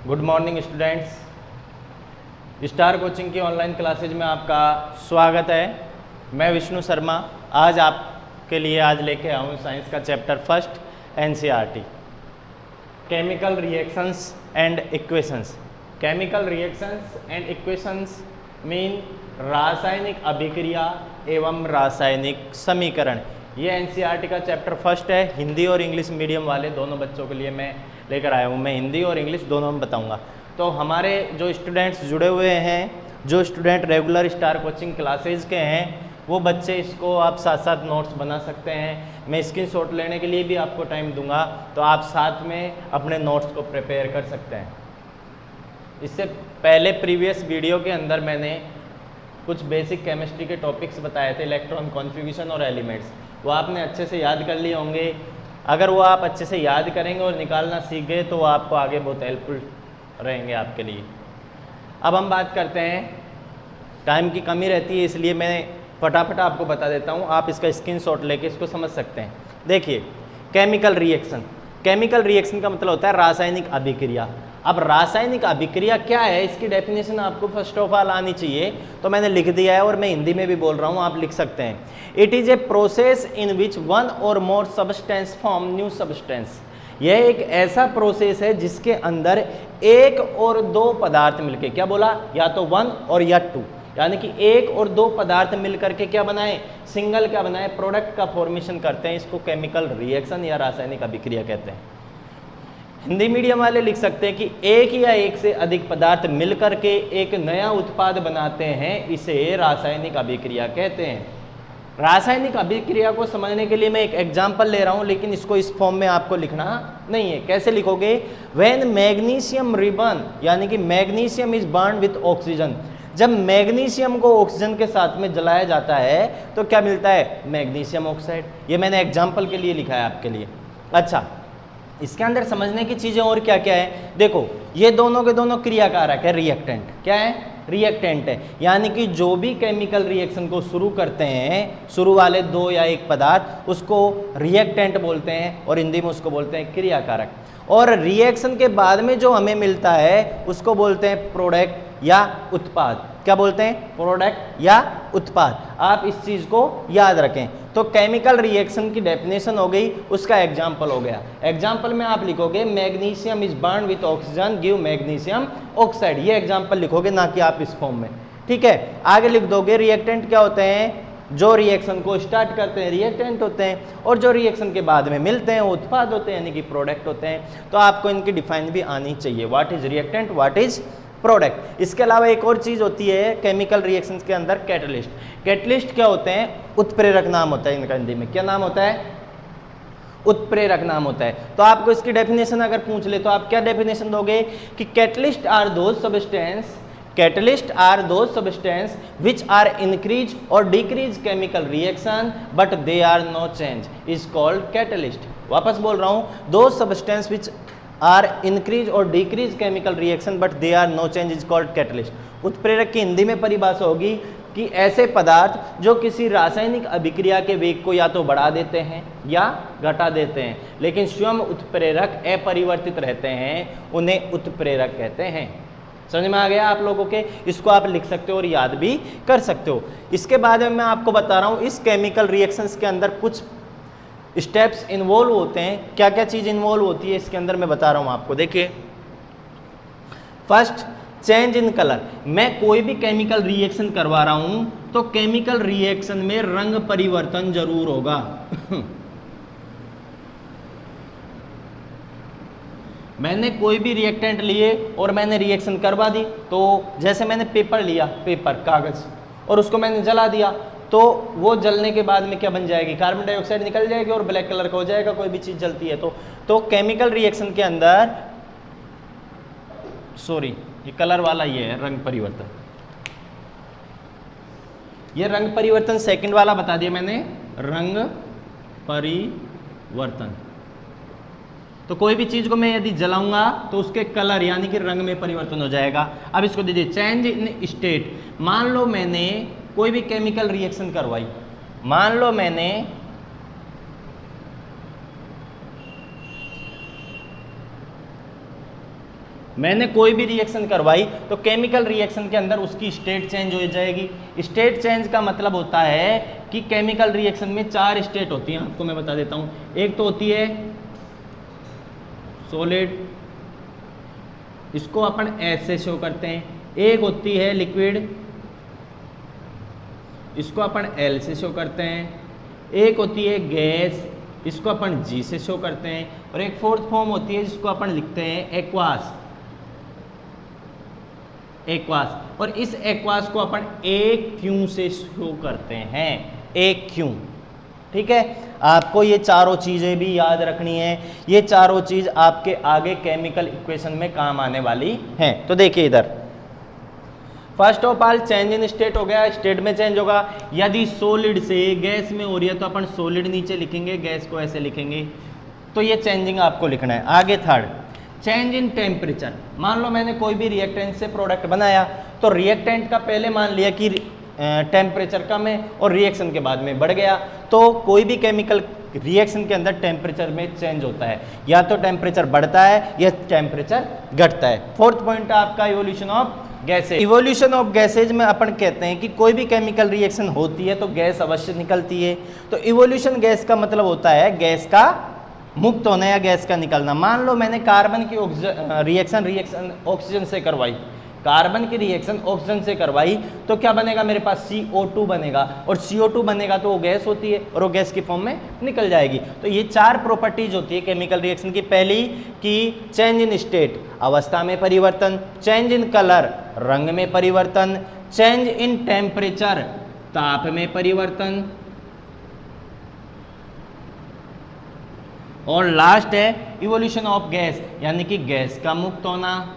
Good morning students. Star coaching की online classes में आपका स्वागत है। मैं विष्णु शर्मा आज आपके लिए लेके आया हूँ साइंस का chapter first NCERT chemical reactions and equations. Chemical reactions and equations mean रासायनिक अभिक्रिया एवं रासायनिक समीकरण। ये एनसीईआरटी का चैप्टर फर्स्ट है। हिंदी और इंग्लिश मीडियम वाले दोनों बच्चों के लिए मैं लेकर आया हूँ। मैं हिंदी और इंग्लिश दोनों में बताऊँगा। तो हमारे जो स्टूडेंट्स जुड़े हुए हैं, जो student regular star coaching classes के हैं, वो बच्चे इसको आप साथ साथ नोट्स बना सकते हैं। मैं स्क्रीनशॉट लेने के लिए भी आपको टाइम दूंगा, तो आप साथ में अपने नोट्स को प्रिपेयर कर सकते हैं। इससे पहले प्रीवियस वीडियो के अंदर मैंने कुछ बेसिक केमिस्ट्री के टॉपिक्स बताए थे, इलेक्ट्रॉन कॉन्फ़िगरेशन और एलिमेंट्स। वो आपने अच्छे से याद कर लिए होंगे। अगर वो आप अच्छे से याद करेंगे और निकालना सीख गए तो वो आपको आगे बहुत हेल्पफुल रहेंगे आपके लिए। अब हम बात करते हैं, टाइम की कमी रहती है इसलिए मैं फटाफट आपको बता देता हूँ, आप इसका स्क्रीनशॉट लेके इसको समझ सकते हैं। देखिए, केमिकल रिएक्शन। केमिकल रिएक्शन का मतलब होता है रासायनिक अभिक्रिया। अब रासायनिक अभिक्रिया क्या है, इसकी डेफिनेशन आपको फर्स्ट ऑफ ऑल आनी चाहिए। तो मैंने लिख दिया है और मैं हिंदी में भी बोल रहा हूँ, आप लिख सकते हैं। It is a process in which one और more substance form new substance. यह एक ऐसा प्रोसेस है जिसके अंदर एक और दो पदार्थ मिलके, क्या बोला, या तो वन और या टू, यानी कि एक और दो पदार्थ मिलकर के क्या बनाए, सिंगल क्या बनाए, प्रोडक्ट का फॉर्मेशन करते हैं। इसको केमिकल रिएक्शन या रासायनिक अभिक्रिया कहते हैं। हिंदी मीडियम वाले लिख सकते हैं कि एक या एक से अधिक पदार्थ मिलकर के एक नया उत्पाद बनाते हैं, इसे रासायनिक अभिक्रिया कहते हैं। रासायनिक अभिक्रिया को समझने के लिए मैं एक एग्जांपल ले रहा हूं, लेकिन इसको इस फॉर्म में आपको लिखना नहीं है। कैसे लिखोगे, व्हेन मैग्नीशियम रिबर्न, यानी कि magnesium is burn with oxygen. जब मैग्नीशियम को ऑक्सीजन के साथ में जलाया जाता है तो क्या मिलता है, मैग्नीशियम ऑक्साइड। ये मैंने एग्जाम्पल के लिए लिखा है आपके लिए। अच्छा, इसके अंदर समझने की चीजें और क्या क्या है, देखो ये दोनों के दोनों क्रियाकारक है, रिएक्टेंट। क्या है, रिएक्टेंट है। यानी कि जो भी केमिकल रिएक्शन को शुरू करते हैं, शुरू वाले दो या एक पदार्थ, उसको रिएक्टेंट बोलते हैं और हिंदी में उसको बोलते हैं क्रियाकारक। और रिएक्शन के बाद में जो हमें मिलता है उसको बोलते हैं प्रोडक्ट या उत्पाद। क्या बोलते हैं, प्रोडक्ट या उत्पाद। आप इस चीज को याद रखें। तो केमिकल रिएक्शन की डेफिनेशन हो गई, उसका एग्जांपल हो गया। एग्जांपल में आप लिखोगे magnesium is burn with oxygen give magnesium oxide. ये एग्जांपल लिखोगे, ना कि आप इस फॉर्म में, ठीक है। आगे लिख दोगे रिएक्टेंट क्या होते हैं, जो रिएक्शन को स्टार्ट करते हैं रिएक्टेंट होते हैं, और जो रिएक्शन के बाद में मिलते हैं वो उत्पाद होते हैं, यानी कि प्रोडक्ट होते हैं। तो आपको इनकी डिफाइन भी आनी चाहिए, what is reactant, what is product. इसके अलावा एक और चीज होती है केमिकल रिएक्शंस के अंदर, कैटलिस्ट। कैटलिस्ट क्या होते हैं, उत्प्रेरक नाम होता है इनका। हिंदी में क्या नाम होता है, उत्प्रेरक नाम होता है। तो आपको इसकी डेफिनेशन अगर पूछ ले तो आप क्या डेफिनेशन दोगे कि catalyst are those substance, catalyst are those substance which are increase और decrease chemical reaction but they are no change is called catalyst. वापस बोल रहा हूं, those substance which are increase और decrease chemical reaction but they are no change is called catalyst. उत्प्रेरक की हिंदी में परिभाषा होगी कि ऐसे पदार्थ जो किसी रासायनिक अभिक्रिया के वेग को या तो बढ़ा देते हैं या घटा देते हैं, लेकिन स्वयं उत्प्रेरक अपरिवर्तित रहते हैं, उन्हें उत्प्रेरक कहते हैं। समझ में आ गया आप लोगों के। इसको आप लिख सकते हो और याद भी कर सकते हो। इसके बाद में मैं आपको बता रहा हूं, इस केमिकल रिएक्शंस के अंदर कुछ स्टेप्स इन्वॉल्व होते हैं। क्या क्या चीज इन्वॉल्व होती है इसके अंदर मैं बता रहा हूं आपको। देखिए, फर्स्ट चेंज इन कलर। मैं कोई भी केमिकल रिएक्शन करवा रहा हूं तो केमिकल रिएक्शन में रंग परिवर्तन जरूर होगा। मैंने कोई भी रिएक्टेंट लिए और मैंने रिएक्शन करवा दी, तो जैसे मैंने पेपर लिया, पेपर कागज, और उसको मैंने जला दिया, तो वो जलने के बाद में क्या बन जाएगी, कार्बन डाइऑक्साइड निकल जाएगी और ब्लैक कलर का हो जाएगा। कोई भी चीज जलती है तो केमिकल रिएक्शन के अंदर, सॉरी ये कलर वाला ये है रंग परिवर्तन। ये रंग परिवर्तन सेकंड वाला बता दिया मैंने, रंग परिवर्तन। तो कोई भी चीज को मैं यदि जलाऊंगा तो उसके कलर यानी कि रंग में परिवर्तन हो जाएगा। अब इसको दीजिए चेंज इन स्टेट। मान लो मैंने कोई भी केमिकल रिएक्शन करवाई, मान लो मैंने मैंने कोई भी रिएक्शन करवाई तो केमिकल रिएक्शन के अंदर उसकी स्टेट चेंज हो जाएगी। स्टेट चेंज का मतलब होता है कि केमिकल रिएक्शन में 4 स्टेट होती हैं, आपको मैं बता देता हूं। एक तो होती है सॉलिड, इसको अपन एस से शो करते हैं। एक होती है लिक्विड, इसको अपन एल से शो करते हैं। एक होती है गैस, इसको अपन जी से शो करते हैं। और एक फोर्थ फॉर्म होती है जिसको अपन लिखते हैं एक्वास। एक्वास, और इस एक्वास को अपन एक क्यू से शो करते हैं, एक क्यू। ठीक है, आपको ये चारों चीजें भी याद रखनी है। ये चारों चीज आपके आगे केमिकल इक्वेशन में काम आने वाली हैं। तो देखिए इधर first of all change in state हो गया, स्टेट में चेंज होगा। यदि सॉलिड से गैस में हो रही है तो अपन सॉलिड नीचे लिखेंगे, गैस को ऐसे लिखेंगे। तो ये चेंजिंग आपको लिखना है। आगे थर्ड, चेंज इन टेम्परेचर। मान लो मैंने कोई भी रिएक्टेंट से प्रोडक्ट बनाया तो रिएक्टेंट का पहले मान लिया कि टेम्परेचर कम है और रिएक्शन के बाद में बढ़ गया। तो कोई भी केमिकल रिएक्शन के अंदर टेम्परेचर में चेंज होता है, या तो टेम्परेचर बढ़ता है या टेम्परेचर घटता है। फोर्थ पॉइंट है आपका evolution of gases. Evolution of gases में अपन कहते हैं कि कोई भी केमिकल रिएक्शन होती है तो गैस अवश्य निकलती है। तो इवोल्यूशन गैस का मतलब होता है गैस का मुक्त होना या गैस का निकलना। मान लो मैंने कार्बन की रिएक्शन ऑक्सीजन से करवाई, कार्बन की रिएक्शन ऑक्सीजन से करवाई तो क्या बनेगा, मेरे पास CO2 बनेगा। और CO2 बनेगा तो वो गैस होती है और वो गैस की फॉर्म में निकल जाएगी। तो ये 4 प्रॉपर्टीज होती है केमिकल रिएक्शन की। पहली कि चेंज इन स्टेट, अवस्था में परिवर्तन, चेंज इन कलर, रंग में परिवर्तन, चेंज इन टेम्परेचर, ताप में परिवर्तन, और लास्ट है इवोल्यूशन ऑफ गैस, यानी कि गैस का मुक्त होना।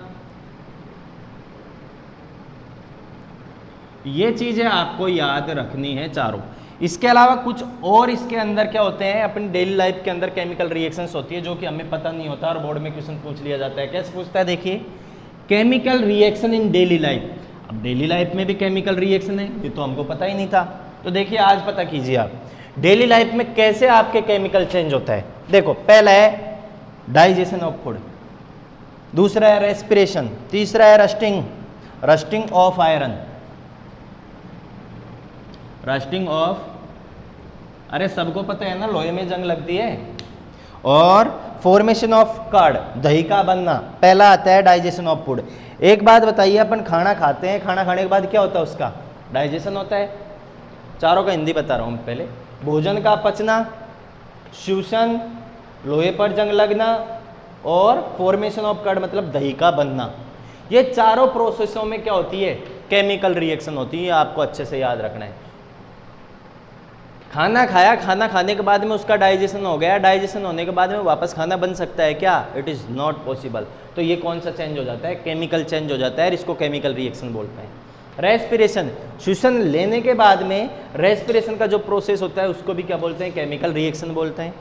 ये चीजें आपको याद रखनी है चारों। इसके अलावा कुछ और इसके अंदर क्या होते हैं, अपनी डेली लाइफ के अंदर केमिकल रिएक्शंस होती है जो कि हमें पता नहीं होता और बोर्ड में क्वेश्चन पूछ लिया जाता है। कैसे पूछता है, देखिए chemical reaction in daily life. अब डेली लाइफ में भी केमिकल रिएक्शन है, ये तो हमको पता ही नहीं था। तो देखिए आज पता कीजिए आप डेली लाइफ में कैसे आपके केमिकल चेंज होता है। देखो पहला है डाइजेशन ऑफ फूड, दूसरा है रेस्पिरेशन, तीसरा है rusting of iron, rusting of, अरे सबको पता है ना लोहे में जंग लगती है, और फॉर्मेशन ऑफ कर्ड, दही का बनना। पहला आता है डाइजेशन ऑफ फूड। एक बात बताइए, अपन खाना खाते हैं, खाना खाने के बाद क्या होता है, उसका डाइजेशन होता है। चारों का हिंदी बता रहा हूं पहले। भोजन का पचना, श्वसन, लोहे पर जंग लगना, और फॉर्मेशन ऑफ कर्ड मतलब दही का बनना। ये चारों प्रोसेसों में क्या होती है, केमिकल रिएक्शन होती है। आपको अच्छे से याद रखना है। खाना खाया, खाना खाने के बाद में उसका डाइजेशन हो गया, डाइजेशन होने के बाद में वापस खाना बन सकता है क्या, इट इज़ नॉट पॉसिबल। तो ये कौन सा चेंज हो जाता है, केमिकल चेंज हो जाता है, इसको केमिकल रिएक्शन बोलते हैं। रेस्पिरेशन, श्वसन लेने के बाद में रेस्पिरेशन का जो प्रोसेस होता है उसको भी क्या बोलते हैं, केमिकल रिएक्शन बोलते हैं।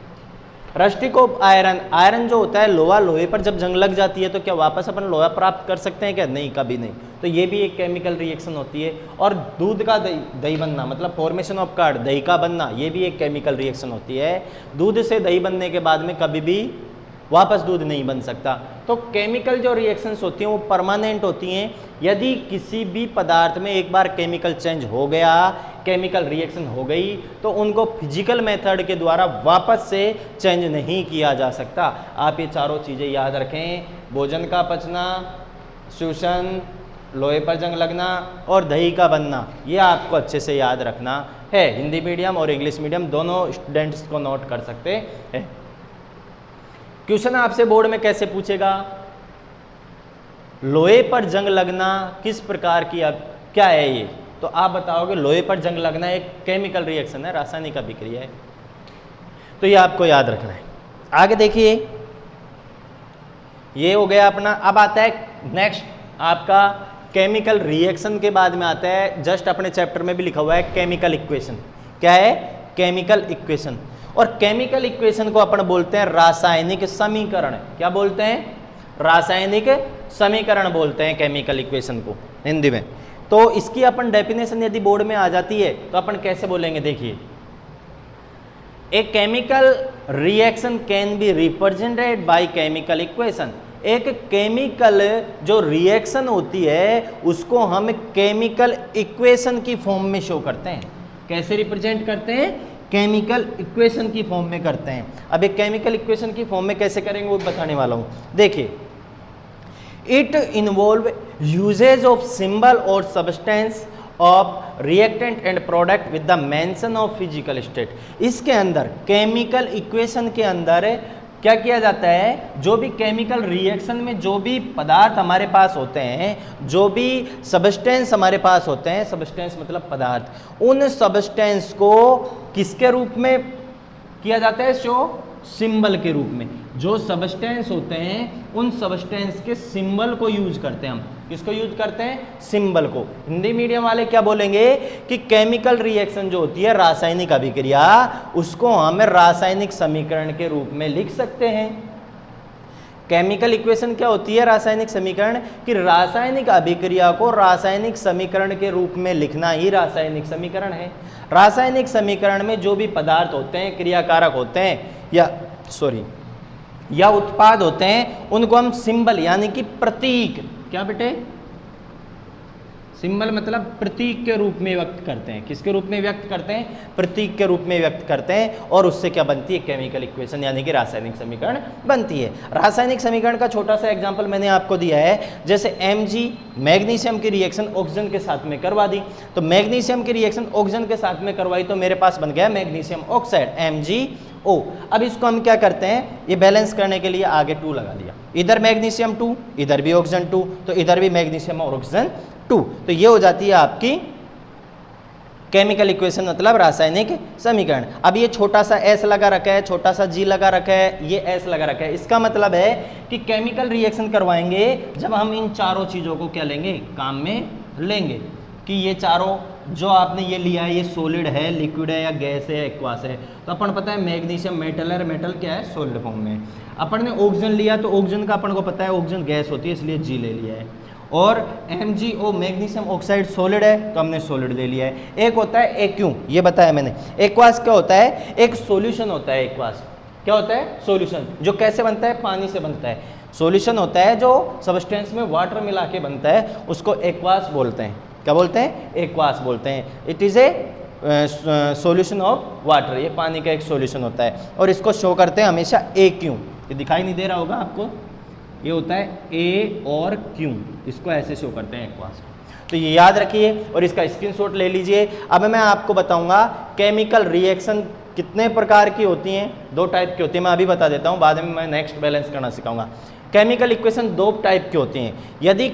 रस्टिंग ऑफ आयरन, आयरन जो होता है लोहा, लोहे पर जब जंग लग जाती है तो क्या वापस अपन लोहा प्राप्त कर सकते हैं क्या, नहीं, कभी नहीं। तो ये भी एक केमिकल रिएक्शन होती है। और दूध का दही बनना मतलब फॉर्मेशन ऑफ कर्ड, दही का बनना, ये भी एक केमिकल रिएक्शन होती है। दूध से दही बनने के बाद में कभी भी वापस दूध नहीं बन सकता। तो केमिकल जो रिएक्शंस होती हैं वो परमानेंट होती हैं। यदि किसी भी पदार्थ में एक बार केमिकल चेंज हो गया, केमिकल रिएक्शन हो गई, तो उनको फिजिकल मेथड के द्वारा वापस से चेंज नहीं किया जा सकता। आप ये चारों चीज़ें याद रखें, भोजन का पचना, श्वसन, लोहे पर जंग लगना और दही का बनना, ये आपको अच्छे से याद रखना है। हिंदी मीडियम और इंग्लिश मीडियम दोनों स्टूडेंट्स को नोट कर सकते हैं। क्वेश्चन आपसे बोर्ड में कैसे पूछेगा, लोहे पर जंग लगना किस प्रकार की, क्या है ये, तो आप बताओगे लोहे पर जंग लगना एक केमिकल रिएक्शन है, रासायनिक अभिक्रिया है। तो ये आपको याद रखना है। आगे देखिए, ये हो गया अपना। अब आता है नेक्स्ट आपका केमिकल रिएक्शन के बाद में आता है, जस्ट अपने चैप्टर में भी लिखा हुआ है केमिकल इक्वेशन। क्या है, केमिकल इक्वेशन। और केमिकल इक्वेशन को अपन बोलते हैं रासायनिक समीकरण। क्या बोलते हैं, रासायनिक समीकरण बोलते हैं केमिकल इक्वेशन को हिंदी में। तो इसकी अपन डेफिनेशन यदि बोर्ड में आ जाती है तो अपन कैसे बोलेंगे, देखिए, a chemical reaction can be represented by chemical equation. एक केमिकल जो रिएक्शन होती है उसको हम केमिकल इक्वेशन की फॉर्म में शो करते हैं। कैसे रिप्रेजेंट करते हैं? केमिकल इक्वेशन की फॉर्म में करते हैं। अब एक केमिकल इक्वेशन की फॉर्म में कैसे करेंगे वो बताने वाला हूं। देखिए, it involve uses of symbol और substance of reactant and product with the mention of physical state. इसके अंदर केमिकल इक्वेशन के अंदर क्या किया जाता है, जो भी केमिकल रिएक्शन में जो भी पदार्थ हमारे पास होते हैं, जो भी सब्सटेंस हमारे पास होते हैं, सब्सटेंस मतलब पदार्थ, उन सब्सटेंस को किसके रूप में किया जाता है? शो सिंबल के रूप में। जो सब्सटेंस होते हैं उन सब्सटेंस के सिंबल को यूज करते हैं हम। किसको यूज करते हैं? सिंबल को। हिंदी मीडियम वाले क्या बोलेंगे कि केमिकल रिएक्शन जो होती है, रासायनिक अभिक्रिया, उसको हम रासायनिक समीकरण के रूप में लिख सकते हैं। केमिकल इक्वेशन क्या होती है? रासायनिक समीकरण। कि रासायनिक अभिक्रिया को रासायनिक समीकरण के रूप में लिखना ही रासायनिक समीकरण है। रासायनिक समीकरण में जो भी पदार्थ होते हैं, क्रियाकारक होते हैं या उत्पाद होते हैं, उनको हम सिंबल यानी कि प्रतीक, क्या बेटे? सिंबल मतलब प्रतीक के रूप में व्यक्त करते हैं। किसके रूप में व्यक्त करते हैं? प्रतीक के रूप में व्यक्त करते हैं। और उससे क्या बनती है? केमिकल इक्वेशन यानी कि रासायनिक समीकरण बनती है। रासायनिक समीकरण का छोटा सा एग्जांपल मैंने आपको दिया है। जैसे Mg मैग्नीशियम की रिएक्शन ऑक्सीजन के साथ में करवा दी, तो मैग्नीशियम की रिएक्शन ऑक्सीजन के साथ में करवाई तो मेरे पास बन गया मैग्नीशियम ऑक्साइड MgO। अब इसको हम क्या करते हैं? ये बैलेंस करने के लिए आगे 2 लगा दिया। इधर मैग्नीशियम 2, इधर भी ऑक्सीजन 2, तो इधर भी मैग्नीशियम और ऑक्सीजन 2। तो ये हो जाती है आपकी केमिकल इक्वेशन मतलब रासायनिक समीकरण। अब ये छोटा सा S लगा रखा है, छोटा सा G लगा रखा है, ये S लगा रखा है। इसका मतलब है कि केमिकल रिएक्शन करवाएंगे जब हम इन चारों चीज़ों को क्या लेंगे? काम में लेंगे। कि ये चारों जो आपने ये लिया है, ये सॉलिड है, लिक्विड है या गैस है, एक्वास है। तो अपन पता है मैग्नीशियम मेटल है, मेटल क्या है? सॉलिड फॉर्म में। अपन ने ऑक्सीजन लिया तो ऑक्सीजन का अपन को पता है ऑक्सीजन गैस होती है, इसलिए G ले लिया है। और MgO मैग्नीशियम ऑक्साइड सॉलिड है तो हमने सॉलिड ले लिया है। एक होता है AQ, ये बताया मैंने। एक्वास क्या होता है? एक सॉल्यूशन होता है। एक्वास क्या होता है? सॉल्यूशन। जो कैसे बनता है? पानी से बनता है। सॉल्यूशन होता है जो सब्सटेंस में वाटर मिला के बनता है, उसको एक्वास बोलते हैं। क्या बोलते हैं? एक्वास बोलते हैं। It is a solution of water. ये पानी का एक सॉल्यूशन होता है और इसको शो करते हैं हमेशा AQ। ये दिखाई नहीं दे रहा होगा आपको, ये होता है A और Q, इसको ऐसे शो करते हैं एक्वास। तो ये याद रखिए और इसका स्क्रीनशॉट ले लीजिए। अब मैं आपको बताऊंगा केमिकल रिएक्शन कितने प्रकार की होती हैं। 2 टाइप की होती है, मैं अभी बता देता हूँ, बाद में मैं नेक्स्ट बैलेंस करना सिखाऊंगा। केमिकल इक्वेशन 2 टाइप की होती हैं। यदि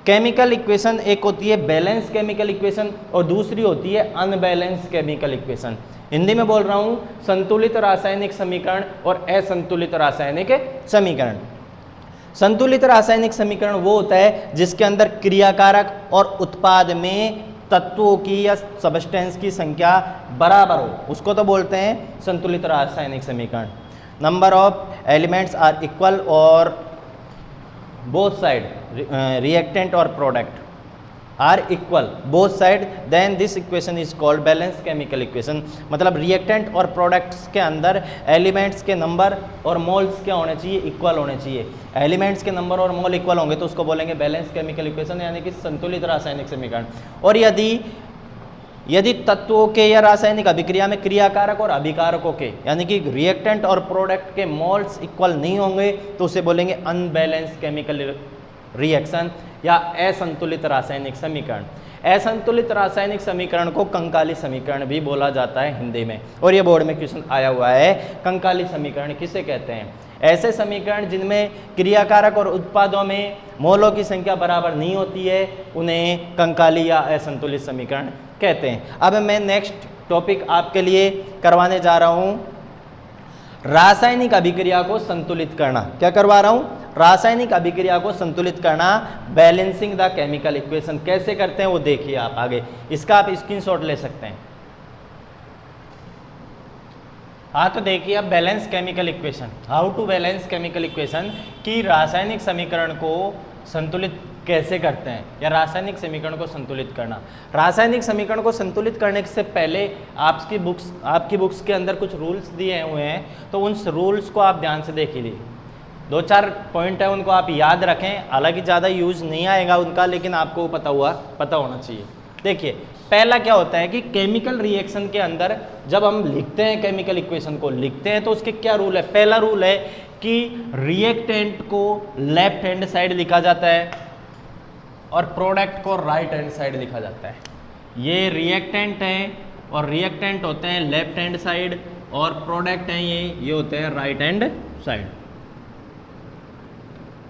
केमिकल इक्वेशन एक होती है बैलेंस केमिकल इक्वेशन और दूसरी होती है अनबैलेंस केमिकल इक्वेशन। हिंदी में बोल रहा हूँ, संतुलित रासायनिक समीकरण और असंतुलित रासायनिक समीकरण। संतुलित रासायनिक समीकरण वो होता है जिसके अंदर क्रियाकारक और उत्पाद में तत्वों की या सब्सटेंस की संख्या बराबर हो, उसको तो बोलते हैं संतुलित रासायनिक समीकरण। Number of elements are equal और बोथ साइड रिएक्टेंट और product are equal both side, then this equation is called balance chemical equation. मतलब रिएक्टेंट और प्रोडक्ट्स के अंदर एलिमेंट्स के नंबर और मोल्स क्या होने चाहिए? इक्वल होने चाहिए। एलिमेंट्स के नंबर और मोल इक्वल होंगे तो उसको बोलेंगे बैलेंस केमिकल इक्वेशन यानी कि संतुलित रासायनिक समीकरण। और यदि तत्वों के या रासायनिक अभिक्रिया में क्रियाकारक और अभिकारकों के यानी कि रिएक्टेंट और प्रोडक्ट के मोल्स इक्वल नहीं होंगे तो उसे बोलेंगे अनबैलेंस केमिकल रिएक्शन या असंतुलित रासायनिक समीकरण। असंतुलित रासायनिक समीकरण को कंकाली समीकरण भी बोला जाता है हिंदी में, और ये बोर्ड में क्वेश्चन आया हुआ है। कंकाली समीकरण किसे कहते हैं? ऐसे समीकरण जिनमें क्रियाकारक और उत्पादों में मोलों की संख्या बराबर नहीं होती है उन्हें कंकाली या असंतुलित समीकरण कहते हैं। अब मैं नेक्स्ट टॉपिक आपके लिए करवाने जा रहा हूं, रासायनिक अभिक्रिया को संतुलित करना। क्या करवा रहा हूं? रासायनिक अभिक्रिया को संतुलित करना, बैलेंसिंग द केमिकल इक्वेशन। कैसे करते हैं वो देखिए आप आगे, इसका आप स्क्रीनशॉट ले सकते हैं। हाँ तो देखिए अब balance chemical equation, how to balance chemical equation, कि रासायनिक समीकरण को संतुलित कैसे करते हैं या रासायनिक समीकरण को संतुलित करना। रासायनिक समीकरण को संतुलित करने से पहले आपकी बुक्स के अंदर कुछ रूल्स दिए हुए हैं, तो उन रूल्स को आप ध्यान से देख लीजिए। दो चार पॉइंट है उनको आप याद रखें, हालांकि ज़्यादा यूज नहीं आएगा उनका, लेकिन आपको पता होना चाहिए। देखिए पहला क्या होता है कि केमिकल रिएक्शन के अंदर जब हम लिखते हैं केमिकल इक्वेशन को लिखते हैं तो उसके क्या रूल है। पहला रूल है कि रिएक्टेंट को लेफ्ट हैंड साइड लिखा जाता है और प्रोडक्ट को राइट हैंड साइड लिखा जाता है। ये रिएक्टेंट है और रिएक्टेंट होते हैं लेफ्ट हैंड साइड और प्रोडक्ट हैं ये होते हैं right hand side,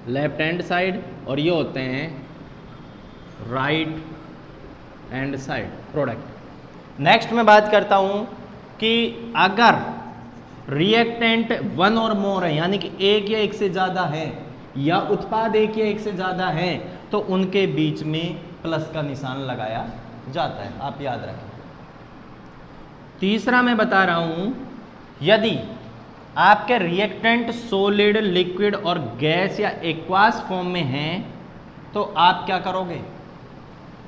left hand side, और ये होते हैं right hand side product. Next मैं बात करता हूं कि अगर रिएक्टेंट वन और मोर है, यानी कि एक या एक से ज़्यादा है या उत्पाद एक या एक से ज़्यादा है, तो उनके बीच में प्लस का निशान लगाया जाता है, आप याद रखें। तीसरा मैं बता रहा हूं, यदि आपके रिएक्टेंट सॉलिड, लिक्विड और गैस या एक्वास फॉर्म में हैं तो आप क्या करोगे।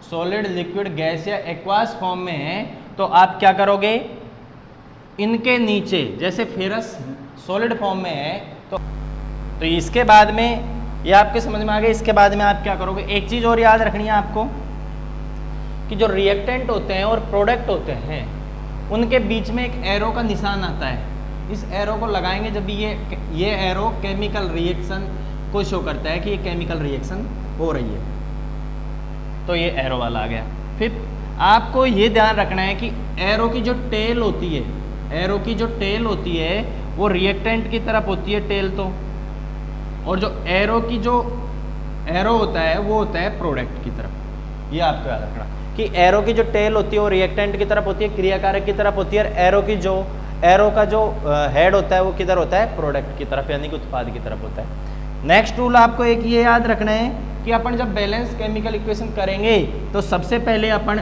सॉलिड, लिक्विड, गैस या एक्वास फॉर्म में हैं तो आप क्या करोगे, इनके नीचे, जैसे फेरस सॉलिड फॉर्म में है तो इसके बाद में, ये आपके समझ में आ गया, इसके बाद में आप क्या करोगे। एक चीज़ और याद रखनी है आपको कि जो रिएक्टेंट होते हैं और प्रोडक्ट होते हैं उनके बीच में एक एरो का निशान आता है। इस एरो को लगाएंगे जब भी ये एरो केमिकल रिएक्शन को शो करता है कि ये केमिकल रिएक्शन हो रही है, तो ये एरो वाला आ गया। फिर आपको ये ध्यान रखना है कि एरो की जो टेल होती है, एरो की जो टेल होती है वो रिएक्टेंट की तरफ होती है टेल तो, और जो एरो की जो एरो होता है वो होता है प्रोडक्ट की तरफ। ये आपको याद रखना कि एरो की जो टेल होती है वो रिएक्टेंट की तरफ होती है, क्रियाकारक की तरफ होती है, और एरो का जो हेड होता है वो किधर होता है, प्रोडक्ट की तरफ, यानी कि उत्पाद की तरफ होता है। नेक्स्ट रूल आपको एक ये याद रखना है कि अपन जब बैलेंस केमिकल इक्वेशन करेंगे तो सबसे पहले अपन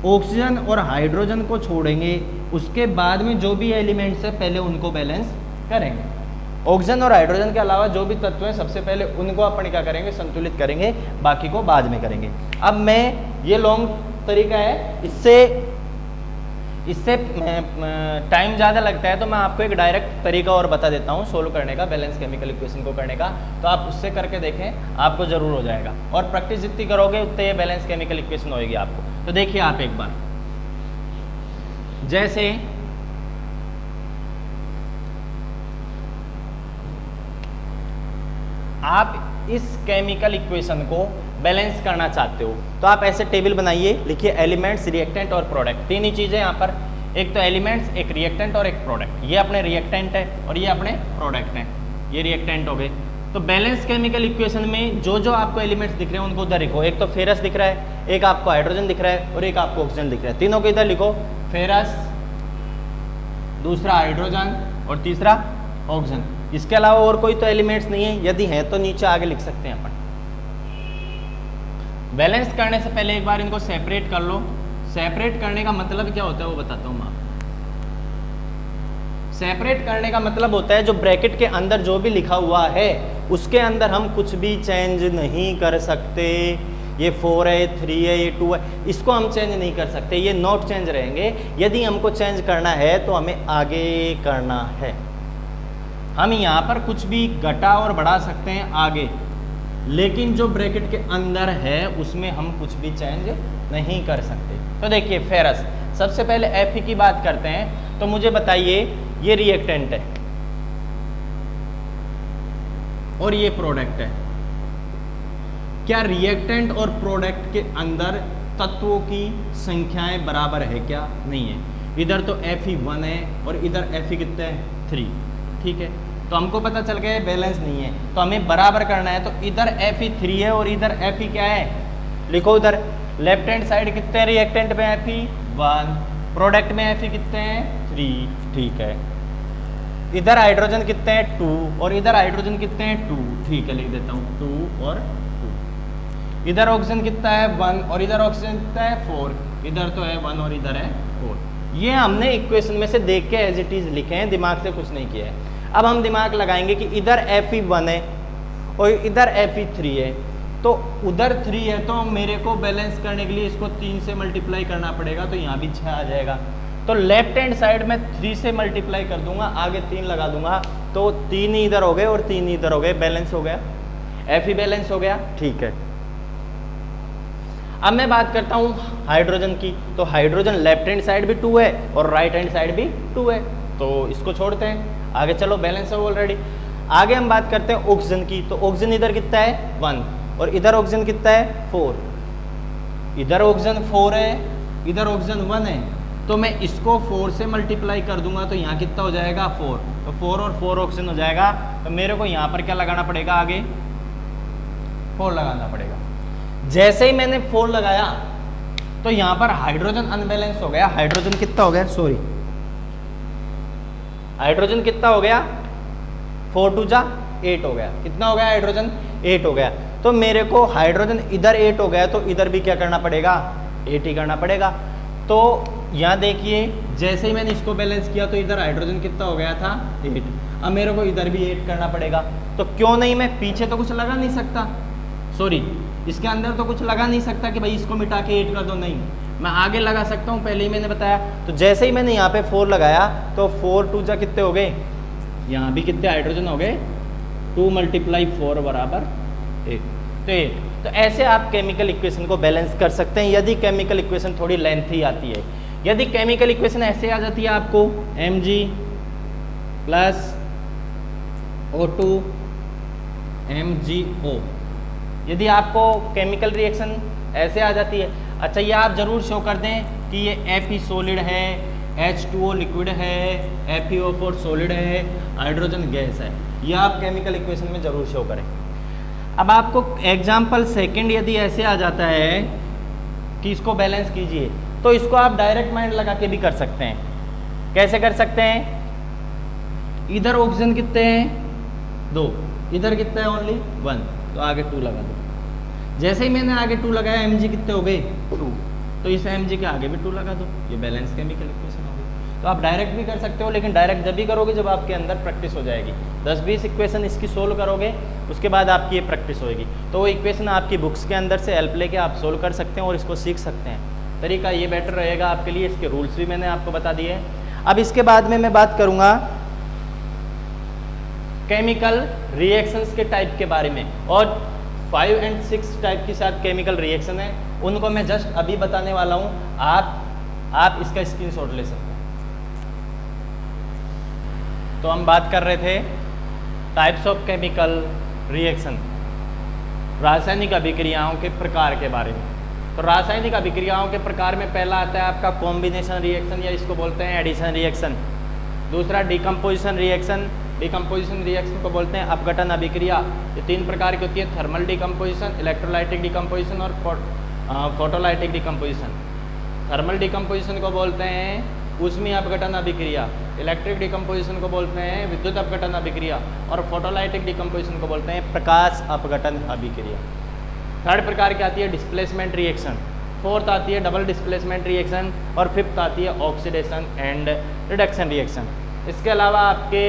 ऑक्सीजन और हाइड्रोजन को छोड़ेंगे, उसके बाद में जो भी एलिमेंट्स है पहले उनको बैलेंस करेंगे। ऑक्सीजन और हाइड्रोजन के अलावा जो भी तत्व हैं सबसे पहले उनको अपन क्या करेंगे, संतुलित करेंगे, बाकी को बाद में करेंगे। अब मैं, ये लॉन्ग तरीका है, इससे टाइम ज़्यादा लगता है तो मैं आपको एक डायरेक्ट तरीका और बता देता हूँ सोल्व करने का, बैलेंस केमिकल इक्वेशन को करने का, तो आप उससे करके देखें, आपको ज़रूर हो जाएगा। और प्रैक्टिस जितनी करोगे उतने ये बैलेंस केमिकल इक्वेशन होएगी आपको। तो देखिए आप एक बार, जैसे आप इस केमिकल इक्वेशन को बैलेंस करना चाहते हो तो आप ऐसे टेबल बनाइए, लिखिए एलिमेंट्स, रिएक्टेंट और प्रोडक्ट, तीन ही चीज़ें यहाँ पर, एक तो एलिमेंट्स, एक रिएक्टेंट और एक प्रोडक्ट। ये अपने रिएक्टेंट है और ये अपने प्रोडक्ट हैं, ये रिएक्टेंट हो गए। तो बैलेंस केमिकल इक्वेशन में जो जो आपको एलिमेंट्स दिख रहे हैं उनको उधर लिखो। एक तो फेरस दिख रहा है, एक आपको हाइड्रोजन दिख रहा है और एक आपको ऑक्सीजन दिख रहा है, तीनों को इधर लिखो, फेरस, दूसरा हाइड्रोजन और तीसरा ऑक्सीजन। इसके अलावा और कोई तो एलिमेंट्स नहीं है, यदि है तो नीचे आगे लिख सकते हैं अपन। बैलेंस करने से पहले एक बार इनको सेपरेट कर लो। सेपरेट करने का मतलब क्या होता है वो बताता हूँ मैं आपको। सेपरेट करने का मतलब होता है जो ब्रैकेट के अंदर जो भी लिखा हुआ है उसके अंदर हम कुछ भी चेंज नहीं कर सकते। ये 4 है, 3 है, ये 2 है, इसको हम चेंज नहीं कर सकते, ये नॉट चेंज रहेंगे। यदि हमको चेंज करना है तो हमें आगे करना है। हम यहाँ पर कुछ भी घटा और बढ़ा सकते हैं आगे, लेकिन जो ब्रैकेट के अंदर है उसमें हम कुछ भी चेंज नहीं कर सकते। तो देखिए फेरस, सबसे पहले Fe की बात करते हैं। तो मुझे बताइए, ये रिएक्टेंट है और ये प्रोडक्ट है, क्या रिएक्टेंट और प्रोडक्ट के अंदर तत्वों की संख्याएं बराबर है क्या? नहीं है। इधर तो Fe1 है और इधर Fe कितना है? 3, ठीक है। तो हमको पता चल गया बैलेंस नहीं है, तो हमें बराबर करना है। तो इधर Fe3 है और इधर Fe क्या है, लिखो उधर। लेफ्ट हैंड साइड कितने हैं रिएक्टेंट में? Fe1, प्रोडक्ट में Fe कितने हैं? 3, ठीक है। इधर हाइड्रोजन कितने हैं? 2 और इधर हाइड्रोजन कितने हैं? 2, ठीक है, लिख देता हूँ 2 और 2। इधर ऑक्सीजन कितना है? 1 और इधर ऑक्सीजन कितना है? 4। इधर तो है 1 और इधर है 4। ये हमने इक्वेशन में से देख के एज इट इज लिखे हैं, दिमाग से कुछ नहीं किया है। अब हम दिमाग लगाएंगे कि इधर Fe1 है और इधर Fe3 है, तो उधर 3 है तो मेरे को बैलेंस करने के लिए इसको 3 से मल्टीप्लाई करना पड़ेगा, तो यहाँ भी 6 आ जाएगा। तो लेफ्ट हैंड साइड में 3 से मल्टीप्लाई कर दूंगा, आगे 3 लगा दूंगा, तो 3 ही इधर हो गए और 3 ही इधर हो गए, बैलेंस हो गया, एफ ही बैलेंस हो गया। ठीक है, अब मैं बात करता हूं हाइड्रोजन की। तो हाइड्रोजन लेफ्ट हैंड साइड भी 2 है और राइट हैंड साइड भी 2 है, तो इसको छोड़ते हैं, आगे चलो बैलेंस है ऑलरेडी। आगे हम बात करते हैं ऑक्सीजन की। तो ऑक्सीजन इधर कितना है 1 और इधर ऑक्सीजन कितना है 4। इधर ऑक्सीजन 4 है, इधर ऑक्सीजन 1 है, तो मैं इसको 4 से मल्टीप्लाई कर दूंगा तो यहाँ कितना हो जाएगा 4। तो 4 और 4 ऑक्सीजन हो जाएगा। तो मेरे को यहाँ पर क्या लगाना पड़ेगा, आगे 4 लगाना पड़ेगा। जैसे ही मैंने 4 लगाया तो यहाँ पर हाइड्रोजन अनबैलेंस हो गया। हाइड्रोजन कितना हो गया, सॉरी, हाइड्रोजन कितना हो गया, 4 2 जा 8 हो गया। कितना हो गया हाइड्रोजन, 8 हो गया। तो मेरे को हाइड्रोजन इधर 8 हो गया, तो इधर भी क्या करना पड़ेगा, 8 ही करना पड़ेगा। तो यहाँ देखिए, जैसे ही मैंने इसको बैलेंस किया तो इधर हाइड्रोजन कितना हो गया था 8। अब मेरे को इधर भी 8 करना पड़ेगा। तो क्यों नहीं, मैं पीछे तो कुछ लगा नहीं सकता, सॉरी इसके अंदर तो कुछ लगा नहीं सकता कि भाई इसको मिटा के 8 कर दो, नहीं, मैं आगे लगा सकता हूँ, पहले ही मैंने बताया। तो जैसे ही मैंने यहाँ पे 4 लगाया तो 4 2 जा कितने हो गए, यहाँ भी कितने हाइड्रोजन हो गए, 2 × 4 बराबर 8। तो 8। तो ऐसे आप केमिकल इक्वेशन को बैलेंस कर सकते हैं यदि केमिकल इक्वेशन थोड़ी लेंथी आती है। यदि केमिकल इक्वेशन ऐसे आ जाती है आपको Mg + O2 MgO, यदि आपको केमिकल रिएक्शन ऐसे आ जाती है, अच्छा ये आप जरूर शो कर दें कि ये Fe सॉलिड है, H2O लिक्विड है, FeO4 सॉलिड है, हाइड्रोजन गैस है, ये आप केमिकल इक्वेशन में जरूर शो करें। अब आपको एग्जाम्पल सेकंड यदि ऐसे आ जाता है कि इसको बैलेंस कीजिए, तो इसको आप डायरेक्ट माइंड लगा के भी कर सकते हैं। कैसे कर सकते हैं, इधर ऑक्सीजन कितने हैं 2, इधर कितना है ओनली 1, तो आगे 2 लगा दो। जैसे ही मैंने आगे 2 लगाया Mg कितने हो गए 2, तो इस Mg के आगे भी 2 लगा दो, ये बैलेंस केमिकल इक्वेशन हो गई। तो आप डायरेक्ट भी कर सकते हो, लेकिन डायरेक्ट जब भी करोगे जब आपके अंदर प्रैक्टिस हो जाएगी। 10-20 इक्वेशन इसकी सोल्व करोगे, उसके बाद आपकी ये प्रैक्टिस होएगी, तो वो इक्वेशन आपकी बुक्स के अंदर से हेल्प लेके आप सोल्व कर सकते हैं और इसको सीख सकते हैं। तरीका ये बेटर रहेगा आपके लिए। इसके रूल्स भी मैंने आपको बता दिए हैं। अब इसके बाद में मैं बात करूँगा केमिकल रिएक्शंस के टाइप के बारे में, और 5 और 6 टाइप के साथ केमिकल रिएक्शन है, उनको मैं जस्ट अभी बताने वाला हूँ। आप इसका स्क्रीनशॉट ले सकते हैं। तो हम बात कर रहे थे टाइप्स ऑफ केमिकल रिएक्शन, रासायनिक अभिक्रियाओं के प्रकार के बारे में। तो रासायनिक अभिक्रियाओं के प्रकार में पहला आता है आपका कॉम्बिनेशन रिएक्शन, या इसको बोलते हैं एडिशन रिएक्शन। दूसरा डिकम्पोजिशन रिएक्शन, डिकम्पोजिशन रिएक्शन को बोलते हैं अपघटन अभिक्रिया। ये 3 प्रकार की होती है, थर्मल डिकम्पोजिशन, इलेक्ट्रोलाइटिक डिकम्पोजिशन और फोटोलाइटिक डिकम्पोजिशन। थर्मल डिकम्पोजिशन को बोलते हैं ऊष्मीय अपघटन अभिक्रिया, इलेक्ट्रिक डिकम्पोजिशन को बोलते हैं विद्युत अपघटन अभिक्रिया, और फोटोलाइटिक डिकम्पोजिशन को बोलते हैं प्रकाश अपघटन अभिक्रिया। थर्ड प्रकार की आती है डिस्प्लेसमेंट रिएक्शन, फोर्थ आती है डबल डिस्प्लेसमेंट रिएक्शन, और फिफ्थ आती है ऑक्सीडेशन एंड रिडक्शन रिएक्शन। इसके अलावा आपके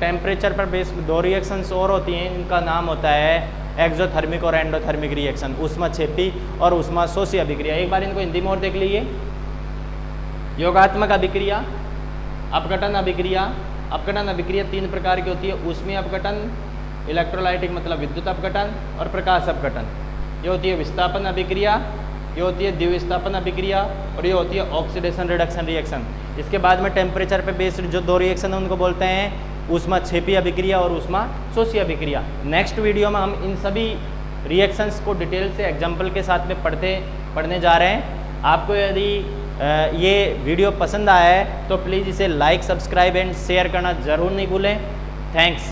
टेम्परेचर पर बेस्ड 2 रिएक्शंस और होती हैं, इनका नाम होता है एक्सोथर्मिक और एंडोथर्मिक रिएक्शन, ऊष्माक्षेपी और ऊष्माशोषी अभिक्रिया। एक बार इनको हिंदी में और देख लीजिए। योगात्मक अभिक्रिया, अपघटन अभिक्रिया। अपघटन अभिक्रिया 3 प्रकार की होती है, ऊष्मीय अपघटन, इलेक्ट्रोलाइटिक मतलब विद्युत अपघटन, और प्रकाश अपघटन। ये होती है विस्थापन अभिक्रिया, ये होती है द्विविस्थापन अभिक्रिया, और ये होती है ऑक्सीडेशन रिडक्शन रिएक्शन। इसके बाद में टेम्परेचर पे बेस्ड जो 2 रिएक्शन है उनको बोलते हैं ऊष्माक्षेपी अभिक्रिया और ऊष्माशोषी अभिक्रिया। नेक्स्ट वीडियो में हम इन सभी रिएक्शंस को डिटेल से एग्जाम्पल के साथ में पढ़ने जा रहे हैं। आपको यदि ये वीडियो पसंद आया है तो प्लीज़ इसे लाइक, सब्सक्राइब एंड शेयर करना ज़रूर नहीं भूलें। थैंक्स।